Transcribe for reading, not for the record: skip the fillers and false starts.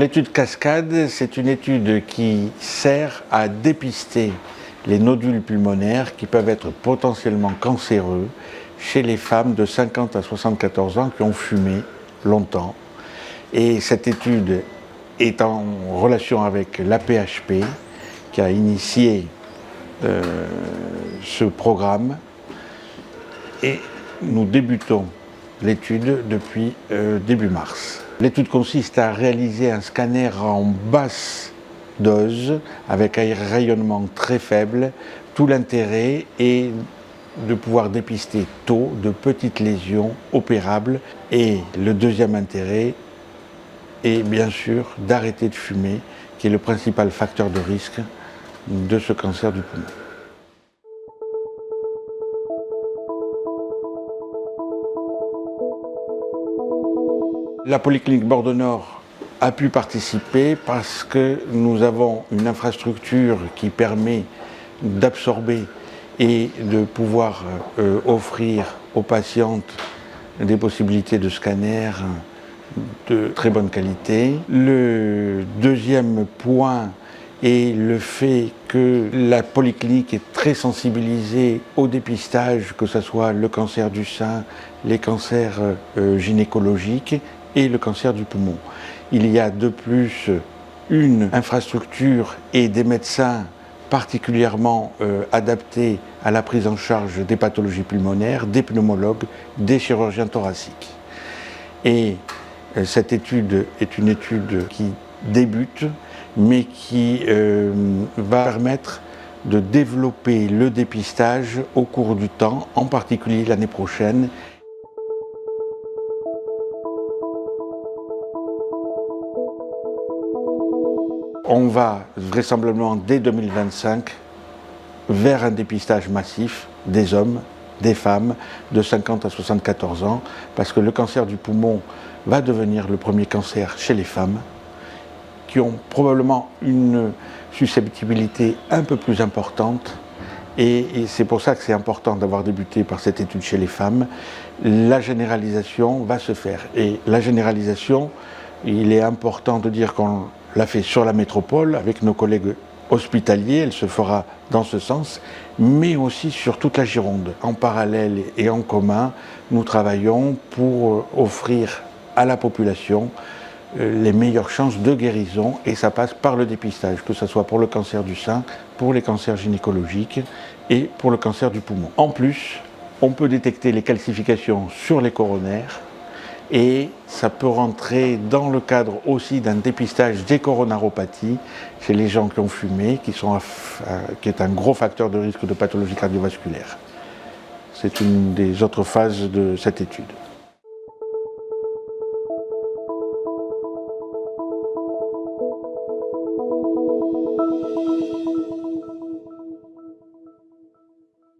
l'étude cascade, c'est une étude qui sert à dépister les nodules pulmonaires qui peuvent être potentiellement cancéreux chez les femmes de 50 à 74 ans qui ont fumé longtemps. Et cette étude est en relation avec l'AP-HP qui a initié ce programme et nous débutons l'étude depuis début mars. L'étude consiste à réaliser un scanner en basse dose avec un rayonnement très faible. Tout l'intérêt est de pouvoir dépister tôt de petites lésions opérables et le deuxième intérêt est bien sûr d'arrêter de fumer qui est le principal facteur de risque de ce cancer du poumon. La Polyclinique Bordeaux-Nord a pu participer parce que nous avons une infrastructure qui permet d'absorber et de pouvoir offrir aux patientes des possibilités de scanner de très bonne qualité. Le deuxième point est le fait que la polyclinique est très sensibilisée au dépistage, que ce soit le cancer du sein, les cancers gynécologiques et le cancer du poumon. Il y a de plus une infrastructure et des médecins particulièrement adaptés à la prise en charge des pathologies pulmonaires, des pneumologues, des chirurgiens thoraciques. Et cette étude est une étude qui débute, mais qui va permettre de développer le dépistage au cours du temps, en particulier l'année prochaine. On va vraisemblablement dès 2025 vers un dépistage massif des hommes, des femmes de 50 à 74 ans, parce que le cancer du poumon va devenir le premier cancer chez les femmes, qui ont probablement une susceptibilité un peu plus importante. Et c'est pour ça que c'est important d'avoir débuté par cette étude chez les femmes. La généralisation va se faire. Et la généralisation, il est important de dire qu'on l'a fait sur la métropole avec nos collègues hospitaliers, elle se fera dans ce sens, mais aussi sur toute la Gironde. En parallèle et en commun, nous travaillons pour offrir à la population les meilleures chances de guérison et ça passe par le dépistage, que ce soit pour le cancer du sein, pour les cancers gynécologiques et pour le cancer du poumon. En plus, on peut détecter les calcifications sur les coronaires et ça peut rentrer dans le cadre aussi d'un dépistage des coronaropathies chez les gens qui ont fumé, qui est un gros facteur de risque de pathologie cardiovasculaire. C'est une des autres phases de cette étude.